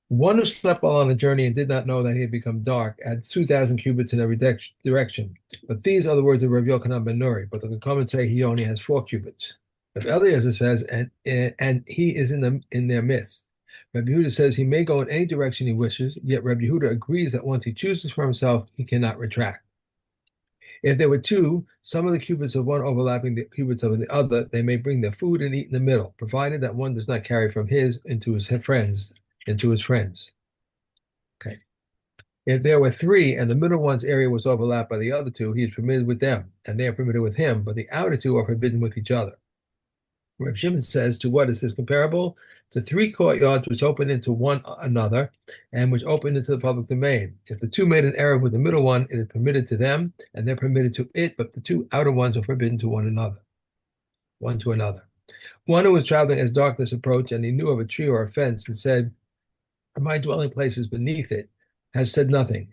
One who slept while on a journey and did not know that he had become dark had 2,000 cubits in every direction. But these are the words of Rav Yochanan ben Nuri. But the comments say he only has 4 cubits. Rav Eliezer says, and he is in their midst. Rabbi Yehuda says he may go in any direction he wishes, yet Rabbi Yehuda agrees that once he chooses for himself, he cannot retract. If there were two, some of the cubits of one overlapping the cubits of the other, they may bring their food and eat in the middle, provided that one does not carry from his into his friends. Okay. If there were three and the middle one's area was overlapped by the other two, he is permitted with them, and they are permitted with him, but the outer two are forbidden with each other. Reb Shimon says, to what is this comparable? To three courtyards which open into one another and which open into the public domain. If the two made an error with the middle one, it is permitted to them, and they're permitted to it, but the two outer ones are forbidden to one to another. One who was traveling as darkness approached, and he knew of a tree or a fence, and said, my dwelling place is beneath it, has said nothing.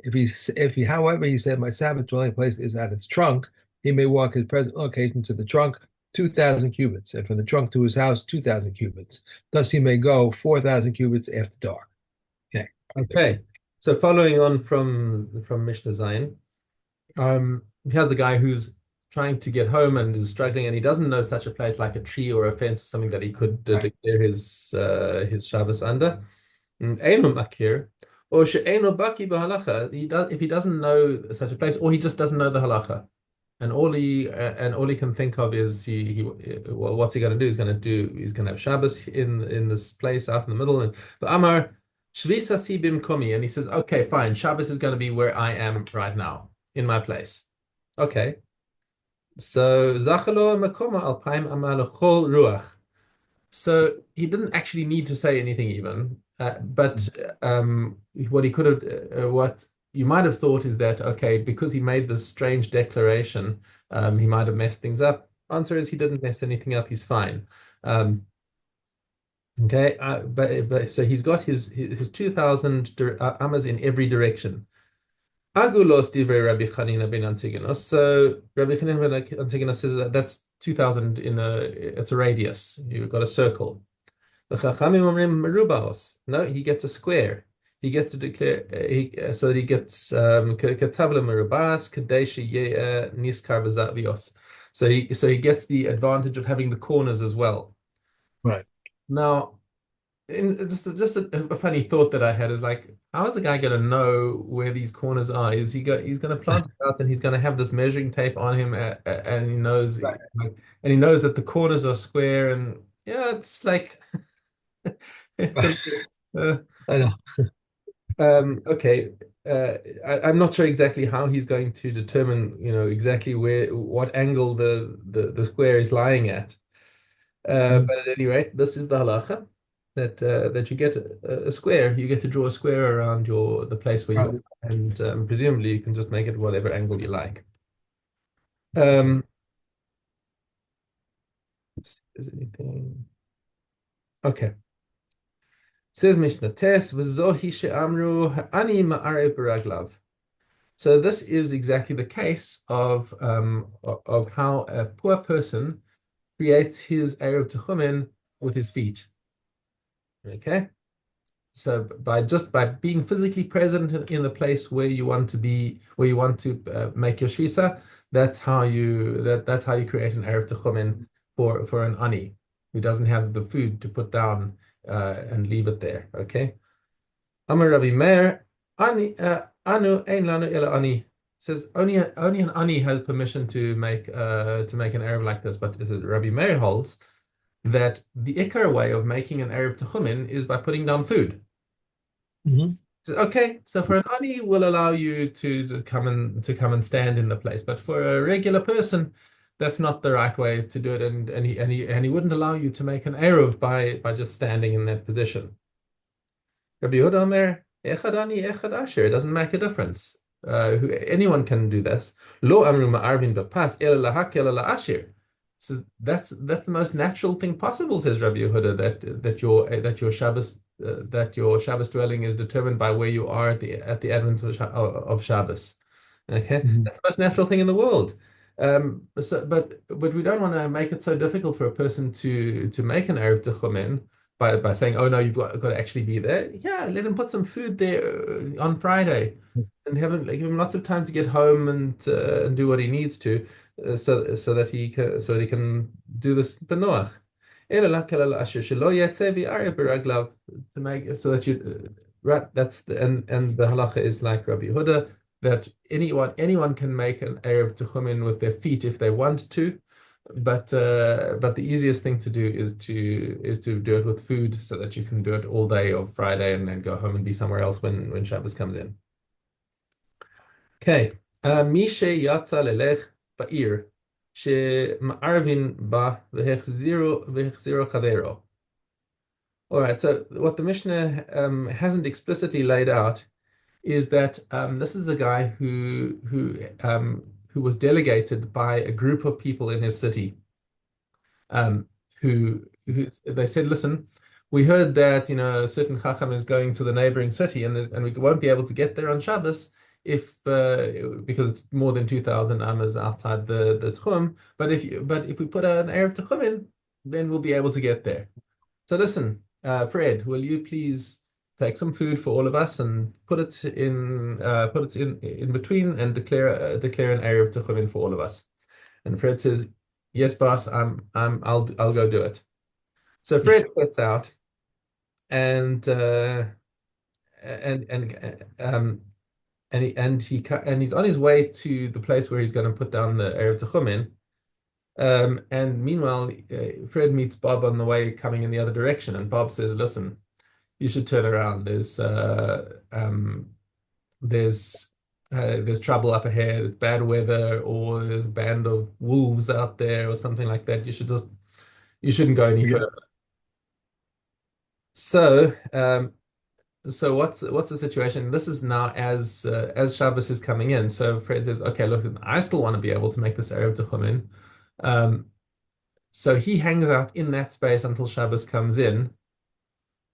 However, he said, my Sabbath dwelling place is at its trunk, he may walk his present location to the trunk 2,000 cubits, and from the trunk to his house 2,000 cubits. Thus he may go 4,000 cubits after dark. Okay. Okay. So following on from Mishnah Zayin, we have the guy who's trying to get home and is struggling, and he doesn't know such a place like a tree or a fence or something that he could Right. declare his Shabbos under. Eino makir, or she'eino baki b'halacha. If he doesn't know such a place, or he just doesn't know the halacha, and all he can think of is well, what's he going to do? He's going to have Shabbos in this place out in the middle, and the Amar Shvisa si bimkomi, and he says, okay, fine, Shabbos is going to be where I am right now in my place. Okay, so zachalo makoma alpaim amal chol ruach. So he didn't actually need to say anything even, but what he could have, what you might have thought is that, okay, because he made this strange declaration, he might have messed things up. Answer is he didn't mess anything up. He's fine. Um, okay, but so he's got his 2,000 amas in every direction. Agulos divrei Rabbi Chanina ben Antigonus. So Rabbi Chanina ben Antigonus says that that's 2,000 it's a radius. You've got a circle. The Chachamim omrim merubaos. No, he gets a square. He gets to declare so that he gets ketavla merubas kadei sheyeh niskar b'zavios. So he gets the advantage of having the corners as well. Right. Now, just a funny thought that I had is like, how is the guy going to know where these corners are? He's going to plant it out and he's going to have this measuring tape on him and he knows Right. like, and he knows that the corners are square and yeah, it's like it's a uh, I know. okay. I'm not sure exactly how he's going to determine, exactly what angle the square is lying at. Mhm. But at any rate, this is the halacha that you get a square. You get to draw a square around the place where you Right. are, and presumably you can just make it whatever angle you like. Um, is anything? Okay. Says Mishnah Tes v'zohi she'amru ani ma'arev b'raglav. So this is exactly the case of how a poor person creates his erev techumen with his feet. Okay. So by being physically present in the place where you want to be, where you want to make your shvisa, that's how you create an erev techumen for an ani who doesn't have the food to put down and leave it there. Okay. Amar Rabbi Meir, ani anu ein lanu ela ani, says only an ani has permission to make an erev like this, but Rabbi Meir holds that the ikar way of making an erev techumen is by putting down food. Mhm. So, okay, so for an ani, we'll allow you to come and stand in the place, but for a regular person, that's not the right way to do it, and he wouldn't allow you to make an eruv by just standing in that position. Rabbi Yehuda Omer, echad ani, echad asher. It doesn't make a difference. Anyone can do this. Lo amru ma'arvin b'pas ela lahak ela la'ashir. So that's the most natural thing possible, says Rabbi Yehuda, that your Shabbos dwelling is determined by where you are at the advent of Shabbos. Okay, Mhm. that's the most natural thing in the world. But we don't want to make it so difficult for a person to make an erev techumen by saying, "Oh no, you've got to actually be there." Yeah, let him put some food there on Friday, and give him lots of time to get home and do what he needs to, so that he can do this benoach. אלא רק אשר שלא יצא ויראה ברגליו, to make it so that you right. And the halacha is like Rabbi Yehuda, that anyone can make an erev techumin with their feet if they want to, but the easiest thing to do is to do it with food, so that you can do it all day of Friday and then go home and be somewhere else when Shabbos comes in. Okay. מי שיצא ללך בעיר שמערבין בה והחזירו חברו. All right, so what the Mishnah hasn't explicitly laid out is that this is a guy who was delegated by a group of people in his city, um, who they said, listen, we heard that a certain chacham is going to the neighboring city, and we won't be able to get there on Shabbos if because it's more than 2,000 amas outside the tchum. But if we put an erev tchum in, then we'll be able to get there. So listen, Fred, will you please take some food for all of us and put it in between and declare an erev tchum for all of us. And Fred says, yes, boss, I'll go do it. So Fred gets out and he's on his way to the place where he's going to put down the erev tchum. And meanwhile, Fred meets Bob on the way coming in the other direction, and Bob says, "Listen, you should turn around. There's trouble up ahead. It's bad weather, or there's a band of wolves out there, or something like that. You shouldn't go any further." So what's the situation? This is now as Shabbos is coming in. So Fred says, "Okay, look, I still want to be able to make this erev tchum." So he hangs out in that space until Shabbos comes in.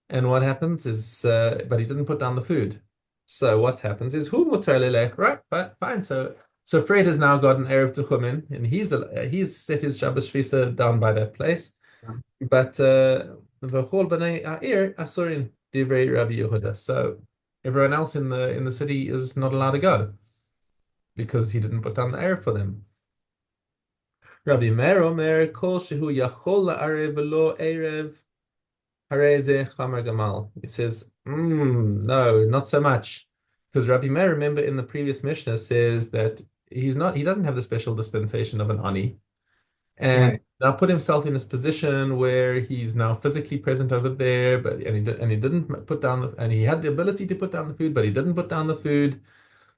And what happens is, but he didn't put down the food. So what happens is, hu mutar lelech, right? But fine. So Fred has now got an erev tchum, and he's set his Shabbos shvisa down by that place. But v'chol b'nei ha'ir asurin divrei Rabbi Yehuda. So everyone else in the city is not allowed to go because he didn't put down the erev for them. Rabbi Meir Omer kol shehu yachol la'arev v'lo erev harei zeh chamer gamal. He says, no, not so much, because Rabbi Meir, remember in the previous Mishnah, says that he doesn't have the special dispensation of an ani, and Right. now put himself in this position where he's now physically present over there, and he didn't put down and he had the ability to put down the food, but he didn't put down the food.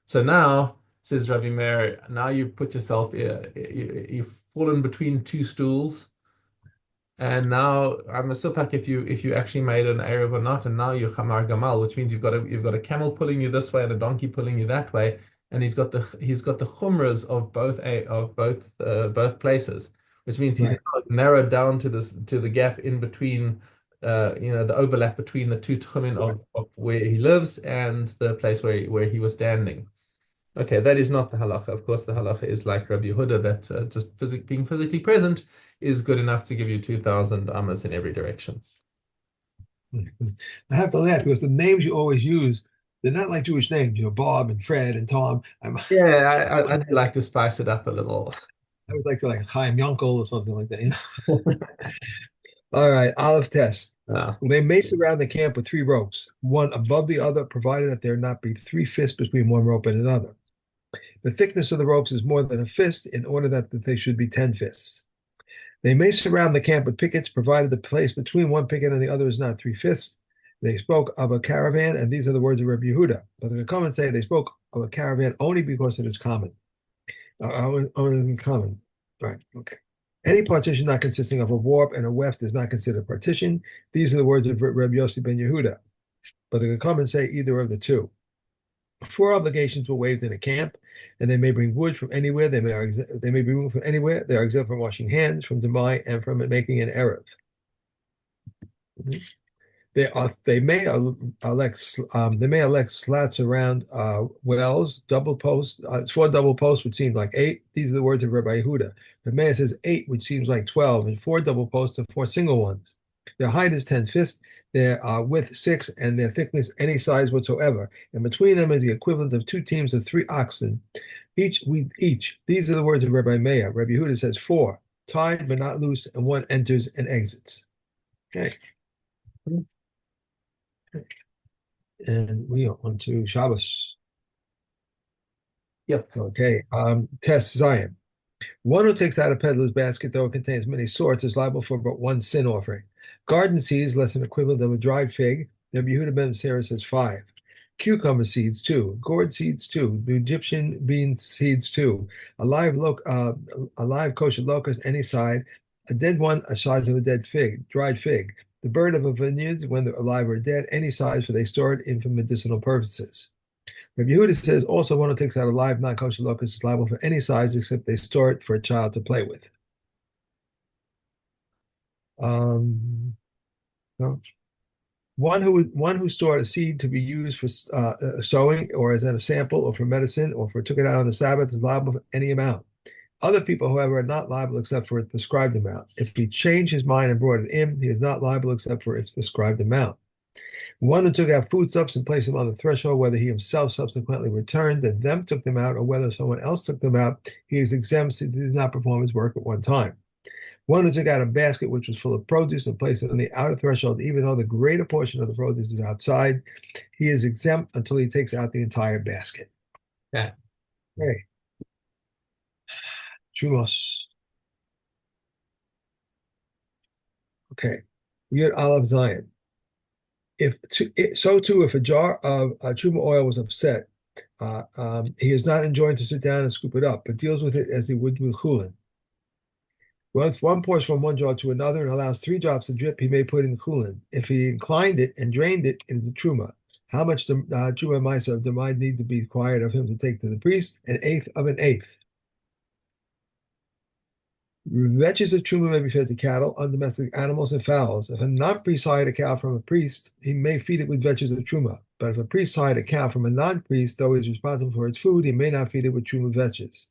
So now, says Rabbi Meir, now you've put yourself, you've fallen between two stools, and now I'm a supak if you actually made an erev or not, and now you're chamar gamal, which means you've got a camel pulling you this way and a donkey pulling you that way, and he's got the chumras of both places, which means he's Right. now narrowed down to the gap in between, the overlap between the two tchumin of where he lives and the place where he was standing. Okay, that is not the halacha. Of course, the halacha is like Rabbi Yehuda, that just being physically present is good enough to give you 2,000 amas in every direction. I have to laugh because the names you always use, they're not like Jewish names, Bob and Fred and Tom. Yeah, I do like to spice it up a little. I would like to like Chaim Yonkel or something like that. All right, Aleph Test. Yeah. They may surround the camp with three ropes, one above the other, provided that there not be 3 fists between one rope and another. The thickness of the ropes is more than a fist in order that they should be 10 fists. They may surround the camp with pickets, provided the place between one picket and the other is not 3 fists. They spoke of a caravan, and these are the words of Rabbi Yehuda. But the comments say they spoke of a caravan only because it is common. Only common. Right, okay. Any partition not consisting of a warp and a weft is not considered partition. These are the words of Rabbi Yossi ben Yehuda. But the comments say either of the two. 4 obligations were waived in a camp, and they may bring wood from anywhere. They may be moved from anywhere. They are exempt from washing hands, from demai, and from making an erev. They may elect slats around wells, double posts. 4 double posts, which seems like 8. These are the words of Rabbi Yehuda. The man says 8, which seems like 12, and 4 double posts and 4 single ones. Their height is 10 fists, their width 6, and their thickness any size whatsoever. And between them is the equivalent of two teams of 3 oxen, each with each. These are the words of Rabbi Meir. Rabbi Yehuda says 4, tied but not loose, and one enters and exits. Okay. And we are on to Shabbos. Yep. Okay. Test Zion. One who takes out a peddler's basket, though it contains many sorts, is liable for but one sin offering. Garden seeds, less than equivalent of a dried fig. Rabbi Yehuda ben Sarah says 5. Cucumber seeds 2. Gourd seeds 2. The Egyptian bean seeds 2. A live kosher locust any side. A dead one, a size of a dead fig, dried fig. The bird of a vineyard, when they're alive or dead, any size, for they store it in for medicinal purposes. Rabbi Yehuda says also one who takes out a live non-kosher locust is liable for any size except they store it for a child to play with. No. One who stored a seed to be used for sowing or as a sample or for medicine or for took it out on the Sabbath is liable for any amount. Other people, however, are not liable except for its prescribed amount. If he changed his mind and brought it in, he is not liable except for its prescribed amount. One who took out foodstuffs and placed them on the threshold, whether he himself subsequently returned and them took them out, or whether someone else took them out, he is exempt since he did not perform his work at one time. One who took out a basket which was full of produce and placed it on the outer threshold, even though the greater portion of the produce is outside, he is exempt until he takes out the entire basket. Yeah. Okay. Trumos. Okay. Yud Aleph Zion. So too, if a jar of truma oil was upset, he is not enjoined to sit down and scoop it up, but deals with it as he would with chulin. Once one pours from one jar to another and allows 3 drops to drip, he may put in chulin. If he inclined it and drained it, it is a truma. How much the truma ma'aser of the mind need to be required of him to take to the priest? An eighth of an eighth. Vetches of truma may be fed to cattle, undomestic animals, and fowls. If a non-priest hired a cow from a priest, he may feed it with vetches of truma. But if a priest hired a cow from a non-priest, though he is responsible for its food, he may not feed it with truma vetches.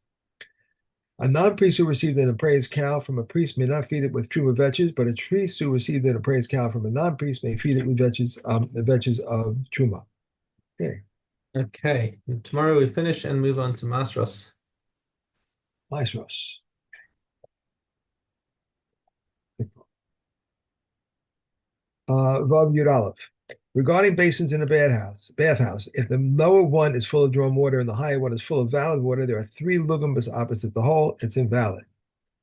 A non-priest who received an appraised cow from a priest may not feed it with truma vetches, but a priest who received an appraised cow from a non-priest may feed it with vetches of truma. Okay, Okay. And tomorrow we finish and move on to Masros. Maestros. Vav Yud Aleph. Regarding basins in a bathhouse, if the lower one is full of drawn water and the higher one is full of valid water, there are 3 lugum opposite the hole. It's invalid.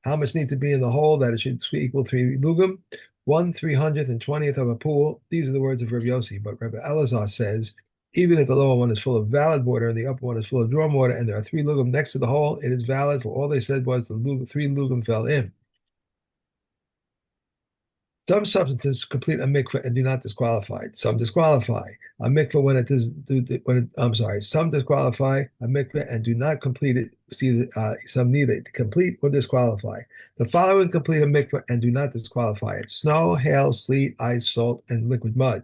How much needs to be in the hole? That it should equal 3 lugum, 1/320th of a pool. These are the words of Rabbi Yossi. But Rabbi Elazar says, even if the lower one is full of valid water and the upper one is full of drawn water, and there are 3 lugum next to the hole, it is valid. For all they said was the 3 lugum fell in. Some substances complete a mikveh and do not disqualify it. Some disqualify a mikveh when it does. I'm sorry. Some disqualify a mikveh and do not complete it. Some neither complete or disqualify. The following complete a mikveh and do not disqualify it: snow, hail, sleet, ice, salt, and liquid mud.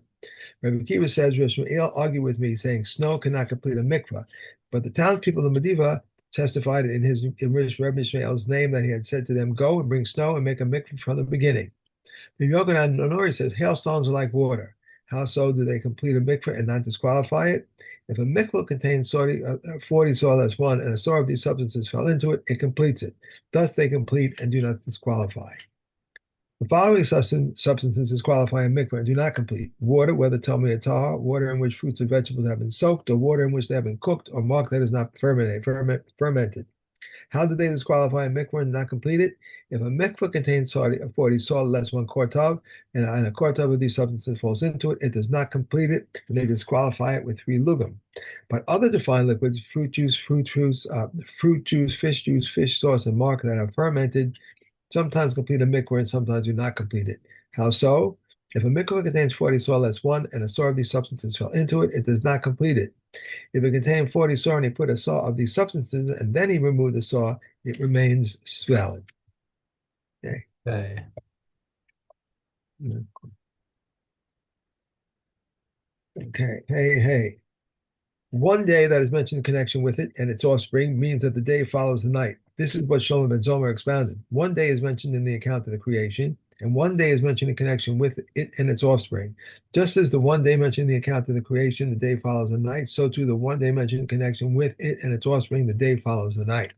Rabbi Kiva says, Rabbi Shmuel argued with me, saying snow cannot complete a mikveh, but the townspeople of Mediva testified in Rabbi Shmuel's name that he had said to them, "Go and bring snow and make a mikveh from the beginning." The Yochanan Nonori says hailstones are like water. How so do they complete a mikveh and not disqualify it? If a mikveh contains 40 soil as one, and a soil of these substances fell into it, it completes it. Thus they complete and do not disqualify. The following substances disqualify a mikveh and do not complete: water, whether tummy or tar, water in which fruits and vegetables have been soaked, or water in which they have been cooked, or milk that is not fermented. How do they disqualify a mikveh and not complete it? If a mikveh contains 40 soil less 1 quartov, and a quartov of these substances falls into it, it does not complete it, and they disqualify it with 3 lugum. But other defined liquids, fruit juice, fish juice, fish sauce, and mark that are fermented, sometimes complete a mikveh and sometimes do not complete it. How so? If a mikveh contains 40 soil less 1, and a soil of these substances fell into it, it does not complete it. If it contained 40 saw and he put a saw of these substances and then he removed the saw, it remains valid. Okay. Okay. Okay. Hey. One day that is mentioned in connection with it and its offspring means that the day follows the night. This is what Shlomo ben Zomer expounded. One day is mentioned in the account of the creation. And one day is mentioned in connection with it and its offspring. Just as the one day mentioned in the account of the creation, the day follows the night, so too the one day mentioned in connection with it and its offspring, the day follows the night.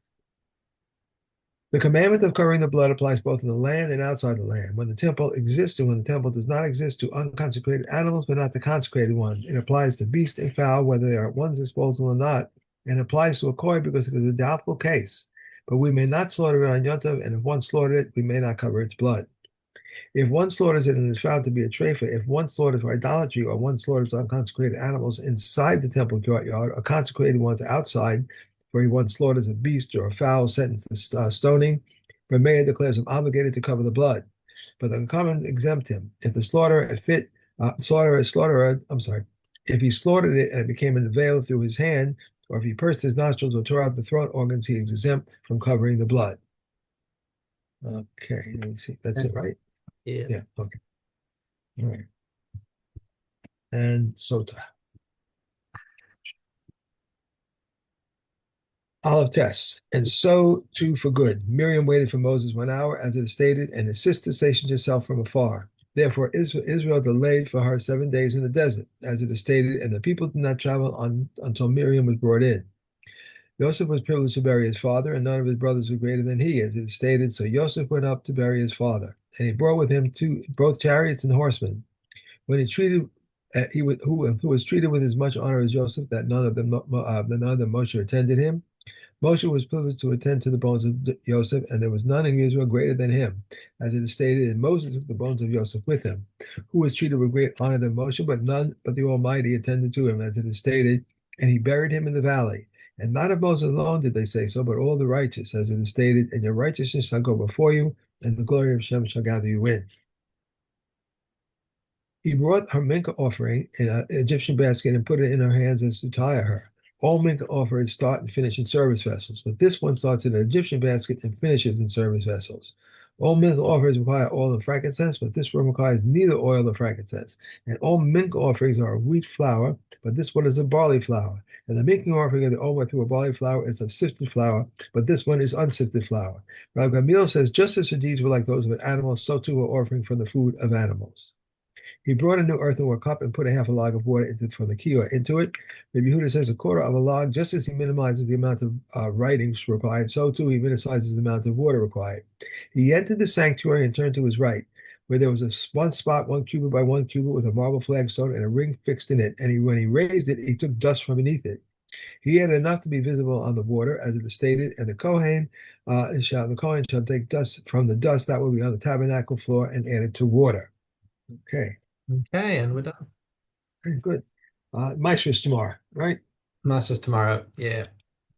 The commandment of covering the blood applies both in the land and outside the land. When the temple exists and when the temple does not exist to unconsecrated animals, but not the consecrated ones. It applies to beast and fowl, whether they are at one's disposal or not, and applies to a koi because it is a doubtful case. But we may not slaughter it on Yom Tov, and if one slaughtered it, we may not cover its blood. If one slaughters it and is found to be a treifa, if one slaughters for idolatry or one slaughters unconsecrated animals inside the temple courtyard or consecrated ones outside, for he once slaughters a beast or a fowl sentenced to stoning, the mayor declares him obligated to cover the blood. But the common exempt him. If the slaughterer, I'm sorry, if he slaughtered it and it became a veil through his hand, or if he pursed his nostrils or tore out the throat organs, he is exempt from covering the blood. Okay, let me see. That's it, right? Yeah. Yeah, okay. All right. And so Olive tests. And so too for good. Miriam waited for Moses 1 hour, as it is stated, and his sister stationed herself from afar. Therefore, Israel delayed for her 7 days in the desert, as it is stated, and the people did not travel until Miriam was brought in. Joseph was privileged to bury his father, and none of his brothers were greater than he, as it is stated. So Joseph went up to bury his father, and he brought with him both chariots and horsemen. When he treated he was, who was treated with as much honor as Joseph, that none of them Moshe attended him. Moshe was privileged to attend to the bones of Joseph, and there was none in Israel greater than him, as it is stated. And Moses took the bones of Joseph with him, who was treated with great honor than Moshe, but none but the Almighty attended to him, as it is stated. And he buried him in the valley. And not of Moses alone did they say so, but all the righteous, as it is stated. And your righteousness shall go before you, and the glory of Shem shall gather you in. He brought her minka offering in an Egyptian basket and put it in her hands as to tire her. All minka offerings start and finish in service vessels, but this one starts in an Egyptian basket and finishes in service vessels. All minka offerings require oil and frankincense, but this one requires neither oil nor frankincense. And all minka offerings are of wheat flour, but this one is of barley flour. And the making offering of the omer through a barley flour is of sifted flour, but this one is unsifted flour. Rabbi Gamliel says, just as her deeds were like those of animals, so too were offering from the food of animals. He brought a new earthenware cup and put a half a log of water from the kiyah into it. Rabbi Yehuda says a quarter of a log, just as he minimizes the amount of writings required, so too he minimizes the amount of water required. He entered the sanctuary and turned to his right, where there was one spot, 1 cubit by 1 cubit, with a marble flagstone and a ring fixed in it. And when he raised it, he took dust from beneath it. He had enough to be visible on the water, as it is stated, and the Kohen shall take dust from the dust that will be on the tabernacle floor and add it to water. Okay. Okay, and we're done. Very good. Maestros tomorrow, right? Masters tomorrow. Yeah.